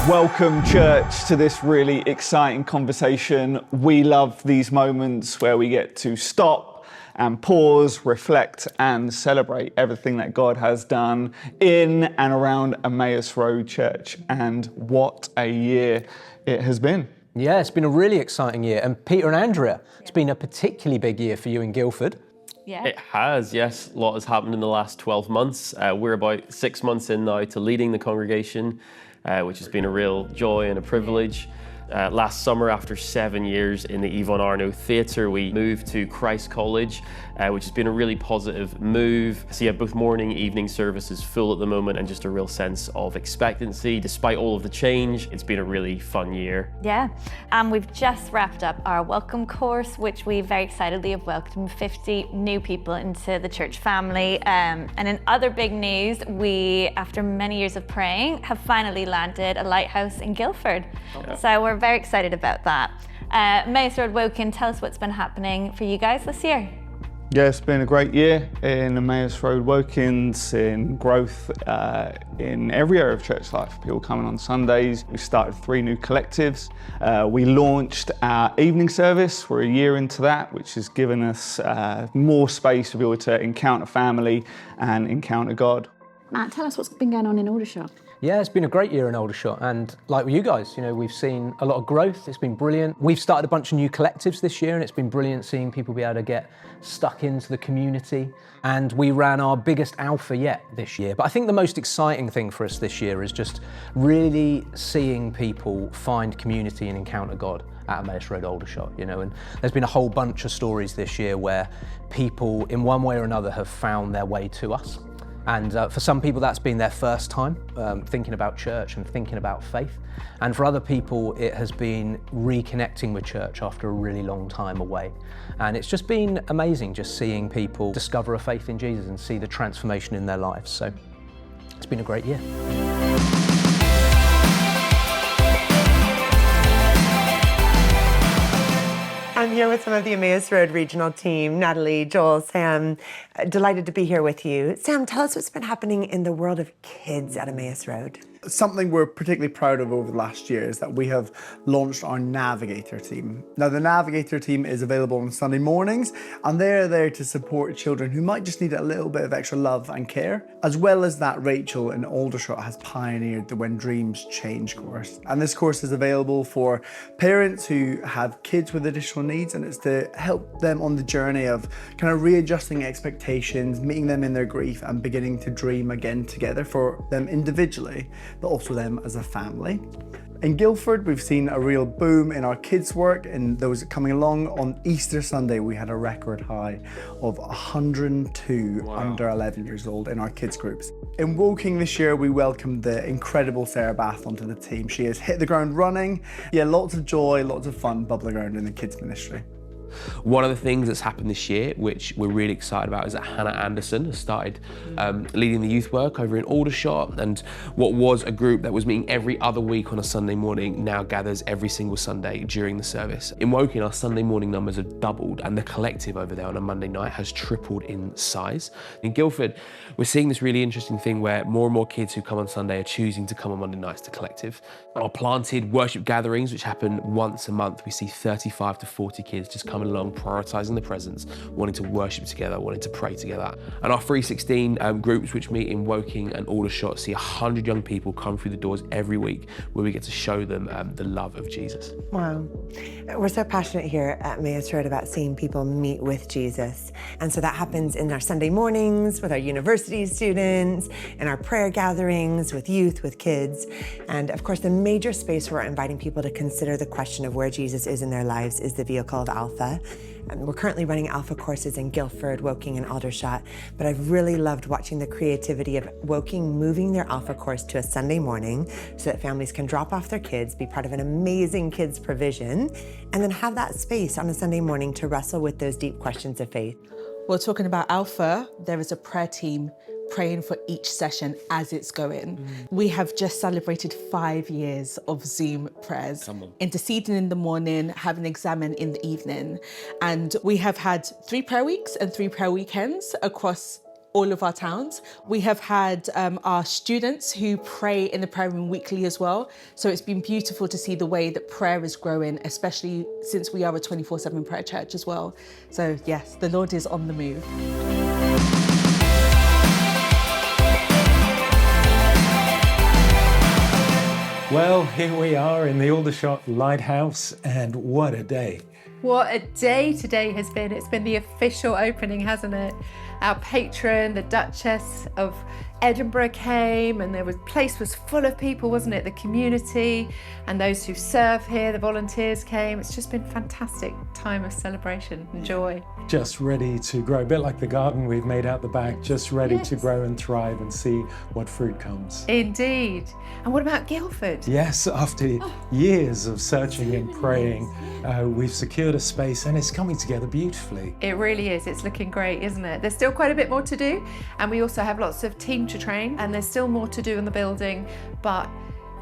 Welcome, church, to this really exciting conversation. We love these moments where we get to stop and pause, reflect and celebrate everything that God has done in and around Emmaus Road Church. And what a year it has been. Yeah, it's been a really exciting year. And Peter and Andrea, it's been a particularly big year for you in Guildford. Yeah. It has, yes. A lot has happened in the last 12 months. We're about 6 months in now to leading the congregation, which has been a real joy and a privilege. Last summer, after 7 years in the Yvonne Arnaud Theatre, we moved to Christ College, which has been a really positive move. So yeah, both morning, evening services full at the moment, and just a real sense of expectancy. Despite all of the change, it's been a really fun year. Yeah, and we've just wrapped up our welcome course, which we very excitedly have welcomed 50 new people into the church family. And in other big news, we, after many years of praying, have finally landed a lighthouse in Guildford. Yeah. So we're very excited about that. Emmaus Road Woking, tell us what's been happening for you guys this year. Yeah, it's been a great year in Emmaus Road Wokins, in growth in every area of church life. People coming on Sundays. We started 3 new collectives. We launched our evening service. We're a year into that, which has given us more space to be able to encounter family and encounter God. Matt, tell us what's been going on in Aldershot. Yeah, it's been a great year in Aldershot, and like with you guys, we've seen a lot of growth. It's been brilliant. We've started a bunch of new collectives this year, and it's been brilliant seeing people be able to get stuck into the community. And we ran our biggest alpha yet this year. But I think the most exciting thing for us this year is just really seeing people find community and encounter God at Emmaus Road Aldershot, and there's been a whole bunch of stories this year where people in one way or another have found their way to us. And for some people, that's been their first time thinking about church and thinking about faith. And for other people, it has been reconnecting with church after a really long time away. And it's just been amazing just seeing people discover a faith in Jesus and see the transformation in their lives. So it's been a great year. I'm here with some of the Emmaus Road regional team, Natalie, Joel, Sam. Delighted to be here with you. Sam, tell us what's been happening in the world of kids at Emmaus Road. Something we're particularly proud of over the last year is that we have launched our Navigator team. Now, the Navigator team is available on Sunday mornings, and they're there to support children who might just need a little bit of extra love and care. As well as that, Rachel in Aldershot has pioneered the When Dreams Change course. And this course is available for parents who have kids with additional needs, and it's to help them on the journey of kind of readjusting expectations, meeting them in their grief, and beginning to dream again together for them individually, but also them as a family. In Guildford, we've seen a real boom in our kids' work and those coming along. On Easter Sunday, we had a record high of 102 under 11 years old in our kids' groups. In Woking this year, we welcomed the incredible Sarah Bath onto the team. She has hit the ground running. Yeah, lots of joy, lots of fun bubbling around in the kids' ministry. One of the things that's happened this year, which we're really excited about, is that Hannah Anderson has started leading the youth work over in Aldershot, and what was a group that was meeting every other week on a Sunday morning now gathers every single Sunday during the service. In Woking, our Sunday morning numbers have doubled, and the collective over there on a Monday night has tripled in size. In Guildford, we're seeing this really interesting thing where more and more kids who come on Sunday are choosing to come on Monday nights to collective. Our planted worship gatherings, which happen once a month, we see 35 to 40 kids just coming along, prioritising the presence, wanting to worship together, wanting to pray together. And our 316 groups, which meet in Woking and Aldershot, see 100 young people come through the doors every week, where we get to show them the love of Jesus. Wow. We're so passionate here at Emmaus Road about seeing people meet with Jesus. And so that happens in our Sunday mornings, with our university students, in our prayer gatherings, with youth, with kids. And of course, the major space where we're inviting people to consider the question of where Jesus is in their lives is the vehicle of Alpha. And we're currently running Alpha courses in Guildford, Woking, and Aldershot, but I've really loved watching the creativity of Woking moving their Alpha course to a Sunday morning so that families can drop off their kids, be part of an amazing kids provision, and then have that space on a Sunday morning to wrestle with those deep questions of faith. We're talking about Alpha. There is a prayer team praying for each session as it's going. We have just celebrated 5 years of Zoom prayers, interceding in the morning, having examine in the evening. And we have had 3 prayer weeks and 3 prayer weekends across all of our towns. We have had our students who pray in the prayer room weekly as well. So it's been beautiful to see the way that prayer is growing, especially since we are a 24/7 prayer church as well. So yes, the Lord is on the move. Well, here we are in the Aldershot Lighthouse, and what a day. What a day today has been. It's been the official opening, hasn't it? Our patron, the Duchess of Edinburgh, came, and the place was full of people, wasn't it? The community and those who serve here, the volunteers came. It's just been a fantastic time of celebration and joy. Just ready to grow, a bit like the garden we've made out the back, just ready to grow and thrive and see what fruit comes. Indeed. And what about Guildford? Yes, after years of searching and praying, we've secured a space and it's coming together beautifully. It really is. It's looking great, isn't it? There's still quite a bit more to do, and we also have lots of team to train, and there's still more to do in the building, but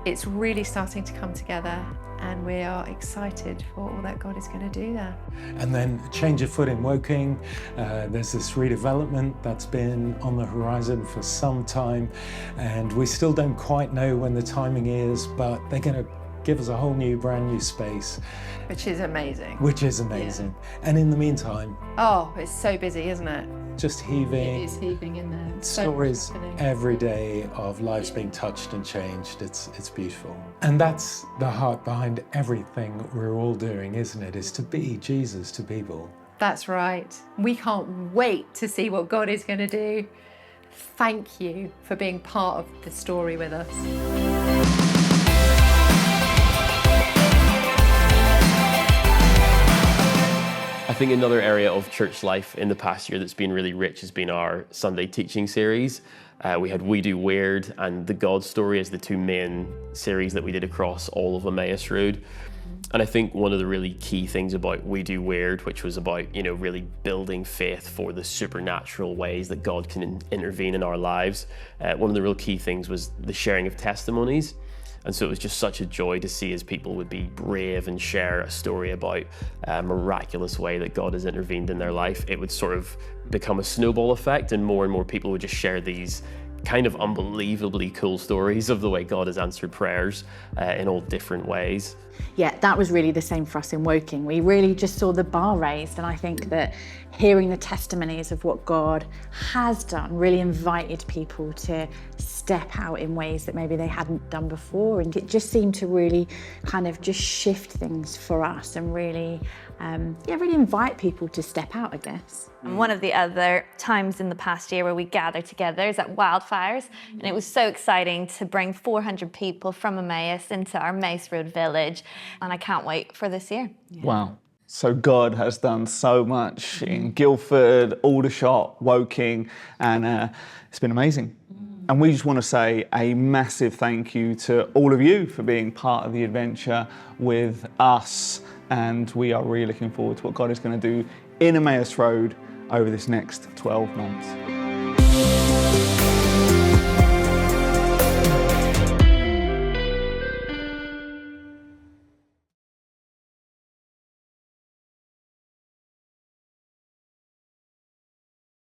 it's really starting to come together, and we are excited for all that God is going to do there. And then a change of foot in Woking. There's this redevelopment that's been on the horizon for some time, and we still don't quite know when the timing is, but they're going to give us a whole new, brand new space. Which is amazing. Yeah. And in the meantime, oh, it's so busy, isn't it? just heaving. It is heaving in there. Stories every day of lives being touched and changed. It's beautiful. And that's the heart behind everything we're all doing, isn't it? Is to be Jesus to people. That's right. We can't wait to see what God is going to do. Thank you for being part of the story with us. I think another area of church life in the past year that's been really rich has been our Sunday teaching series. We had We Do Weird and The God Story as the two main series that we did across all of Emmaus Road. And I think one of the really key things about We Do Weird, which was about, really building faith for the supernatural ways that God can intervene in our lives. One of the real key things was the sharing of testimonies. And so it was just such a joy to see as people would be brave and share a story about a miraculous way that God has intervened in their life. It would sort of become a snowball effect, and more people would just share these kind of unbelievably cool stories of the way God has answered prayers in all different ways. Yeah, that was really the same for us in Woking. We really just saw the bar raised, and I think that hearing the testimonies of what God has done really invited people to step out in ways that maybe they hadn't done before, and it just seemed to really kind of just shift things for us and really really invite people to step out, I guess. And one of the other times in the past year where we gathered together is at Wildfires, and it was so exciting to bring 400 people from Emmaus into our Emmaus Road village, and I can't wait for this year. Yeah. Wow. So God has done so much in Guildford, Aldershot, Woking, and it's been amazing. And we just want to say a massive thank you to all of you for being part of the adventure with us. And we are really looking forward to what God is going to do in Emmaus Road over this next 12 months.